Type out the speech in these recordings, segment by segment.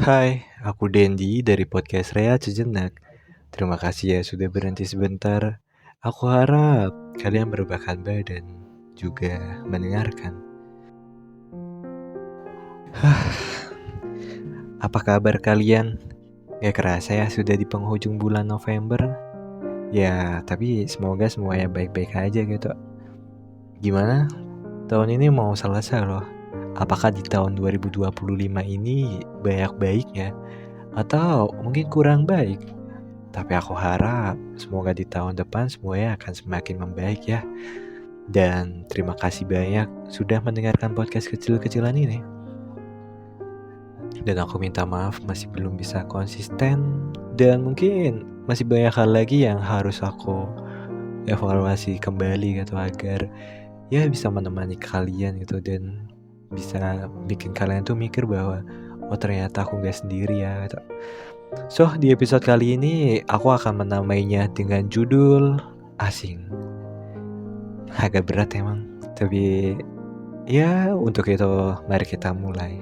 Hai, aku Dendi dari podcast Rehat Sejenak. Terima kasih ya sudah berhenti sebentar. Aku harap kalian berbakat badan juga mendengarkan. Apa kabar kalian? Gak kerasa ya sudah di penghujung bulan November. Ya, tapi semoga semuanya baik-baik aja gitu. Gimana? Tahun ini mau selesai loh. Apakah di tahun 2025 ini banyak baiknya? Atau mungkin kurang baik? Tapi aku harap semoga di tahun depan semuanya akan semakin membaik ya. Dan terima kasih banyak sudah mendengarkan podcast kecil-kecilan ini. Dan aku minta maaf masih belum bisa konsisten. Dan mungkin masih banyak hal lagi yang harus aku evaluasi kembali gitu agar ya bisa menemani kalian gitu. Dan bisa bikin kalian tuh mikir bahwa oh ternyata aku gak sendiri ya gitu. So, di episode kali ini aku akan menamainya dengan judul Asing. Agak berat emang, tapi ya untuk itu mari kita mulai.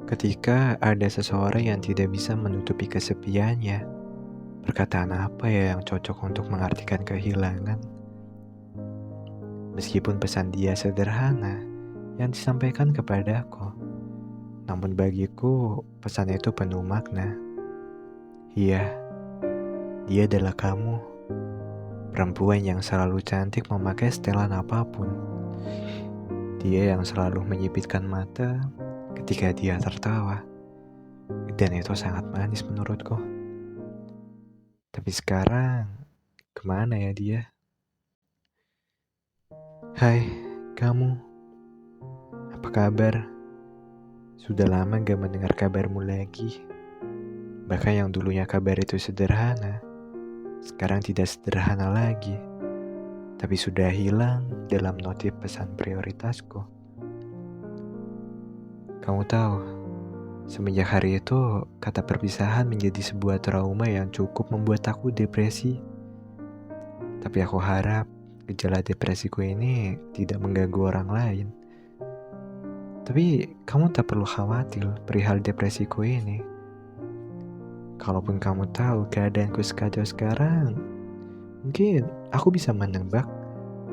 Ketika ada seseorang yang tidak bisa menutupi kesepiannya, perkataan apa ya yang cocok untuk mengartikan kehilangan? Meskipun pesan dia sederhana yang disampaikan kepadaku, namun bagiku pesan itu penuh makna. Iya, dia adalah kamu, perempuan yang selalu cantik memakai setelan apapun. Dia yang selalu menyipitkan mata ketika dia tertawa. Dan itu sangat manis menurutku. Tapi sekarang, kemana ya dia? Hai, kamu. Apa kabar? Sudah lama gak mendengar kabarmu lagi. Bahkan yang dulunya kabar itu sederhana, sekarang tidak sederhana lagi. Tapi sudah hilang dalam notif pesan prioritasku. Kamu tahu, semenjak hari itu, kata perpisahan menjadi sebuah trauma yang cukup membuat aku depresi. Tapi aku harap gejala depresiku ini tidak mengganggu orang lain. Tapi kamu tak perlu khawatir perihal depresiku ini. Kalaupun kamu tahu keadaanku sekacau sekarang, mungkin aku bisa menebak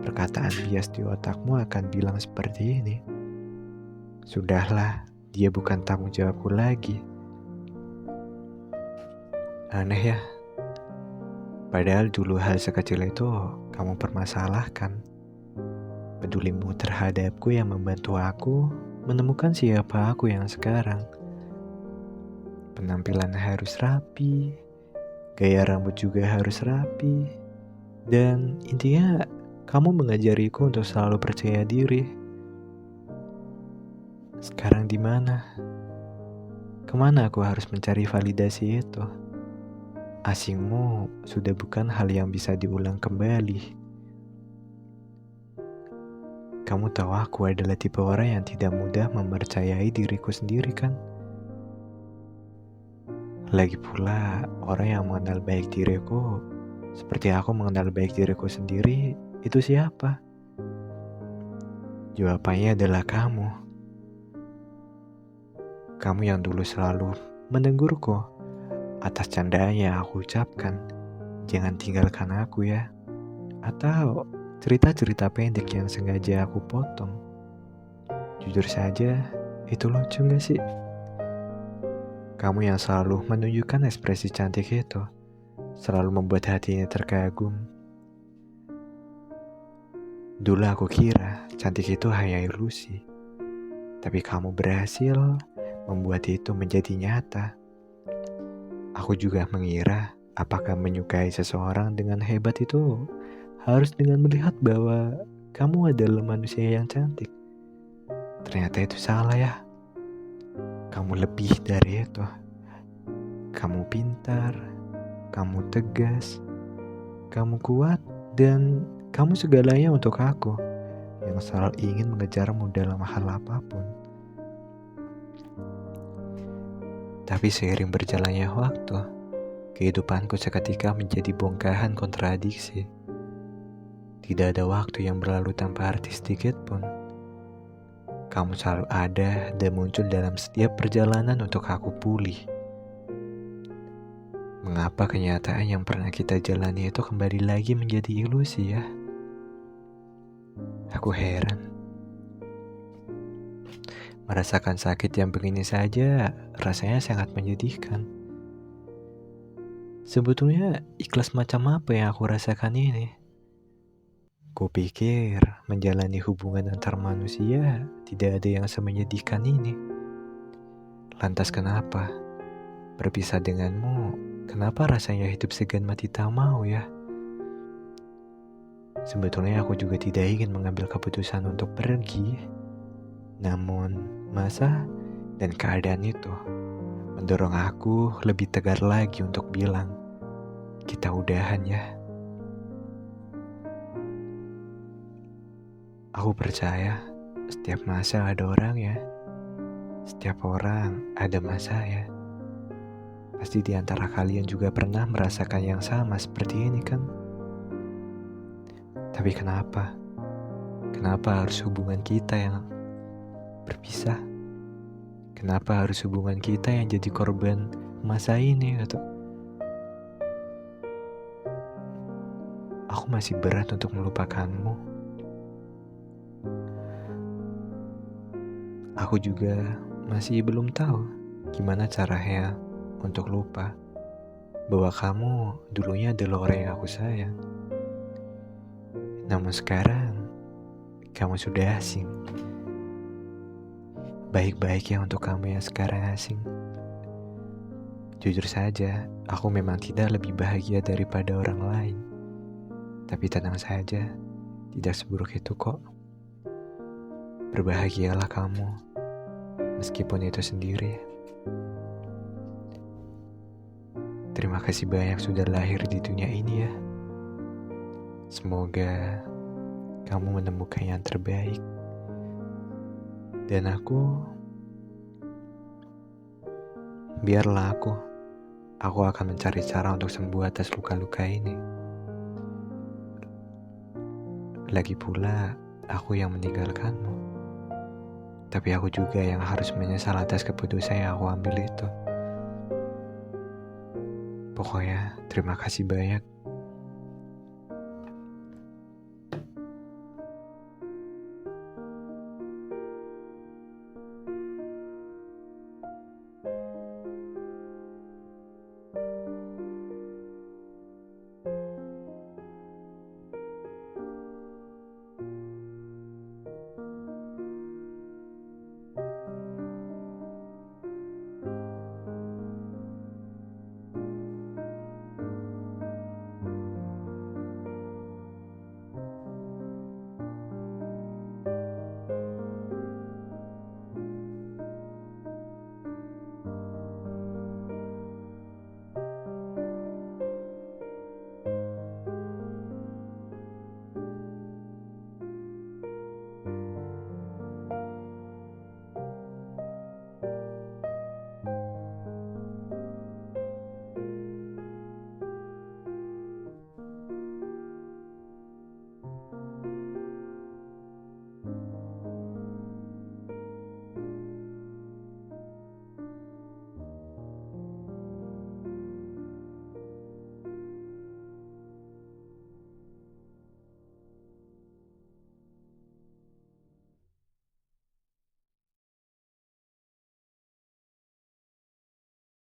perkataan bias di otakmu akan bilang seperti ini. Sudahlah, dia bukan tanggung jawabku lagi. Aneh ya, padahal dulu hal sekecil itu kamu permasalahkan. Pedulimu terhadapku yang membantu aku menemukan siapa aku yang sekarang. Penampilan harus rapi, gaya rambut juga harus rapi, dan intinya kamu mengajariku untuk selalu percaya diri. Sekarang di mana? Kemana aku harus mencari validasi itu? Asingmu sudah bukan hal yang bisa diulang kembali. Kamu tahu aku adalah tipe orang yang tidak mudah mempercayai diriku sendiri kan? Lagi pula, orang yang mengenal baik diriku seperti aku mengenal baik diriku sendiri, itu siapa? Jawabannya adalah kamu. Kamu yang dulu selalu menegurku atas candaan yang aku ucapkan. Jangan tinggalkan aku ya. Atau cerita-cerita pendek yang sengaja aku potong. Jujur saja, itu lucu gak sih? Kamu yang selalu menunjukkan ekspresi cantik itu, selalu membuat hatinya terkagum. Dulu aku kira cantik itu hanya ilusi, tapi kamu berhasil membuat itu menjadi nyata. Aku juga mengira apakah menyukai seseorang dengan hebat itu harus dengan melihat bahwa kamu adalah manusia yang cantik. Ternyata itu salah ya. Kamu lebih dari itu. Kamu pintar, kamu tegas, kamu kuat, dan kamu segalanya untuk aku yang selalu ingin mengejarmu dalam hal apapun. Tapi seiring berjalannya waktu, kehidupanku seketika menjadi bongkahan kontradiksi. Tidak ada waktu yang berlalu tanpa arti sedikit pun. Kamu selalu ada dan muncul dalam setiap perjalanan untuk aku pulih. Mengapa kenyataan yang pernah kita jalani itu kembali lagi menjadi ilusi ya? Aku heran. Merasakan sakit yang begini saja rasanya sangat menyedihkan. Sebetulnya ikhlas macam apa yang aku rasakan ini? Kupikir menjalani hubungan antar manusia tidak ada yang semenyedihkan ini. Lantas kenapa? Berpisah denganmu, kenapa rasanya hidup segan mati tak mau ya? Sebetulnya aku juga tidak ingin mengambil keputusan untuk pergi. Namun, masa dan keadaan itu mendorong aku lebih tegar lagi untuk bilang, kita udahan ya. Aku percaya setiap masa ada orang ya. Setiap orang ada masa ya. Pasti di antara kalian juga pernah merasakan yang sama seperti ini kan? Tapi kenapa? Kenapa harus hubungan kita yang berpisah? Kenapa harus hubungan kita yang jadi korban masa ini gitu? Aku masih berat untuk melupakanmu. Aku juga masih belum tahu gimana caranya untuk lupa bahwa kamu dulunya adalah orang yang aku sayang. Namun sekarang kamu sudah asing. Baik-baiknya untuk kamu yang sekarang asing. Jujur saja, aku memang tidak lebih bahagia daripada orang lain. Tapi tenang saja, tidak seburuk itu kok. Berbahagialah kamu, meskipun itu sendiri. Terima kasih banyak sudah lahir di dunia ini ya. Semoga kamu menemukan yang terbaik. Dan biarlah aku akan mencari cara untuk sembuh atas luka-luka ini. Lagi pula, aku yang meninggalkanmu. Tapi aku juga yang harus menyesal atas keputusan yang aku ambil itu. Pokoknya, terima kasih banyak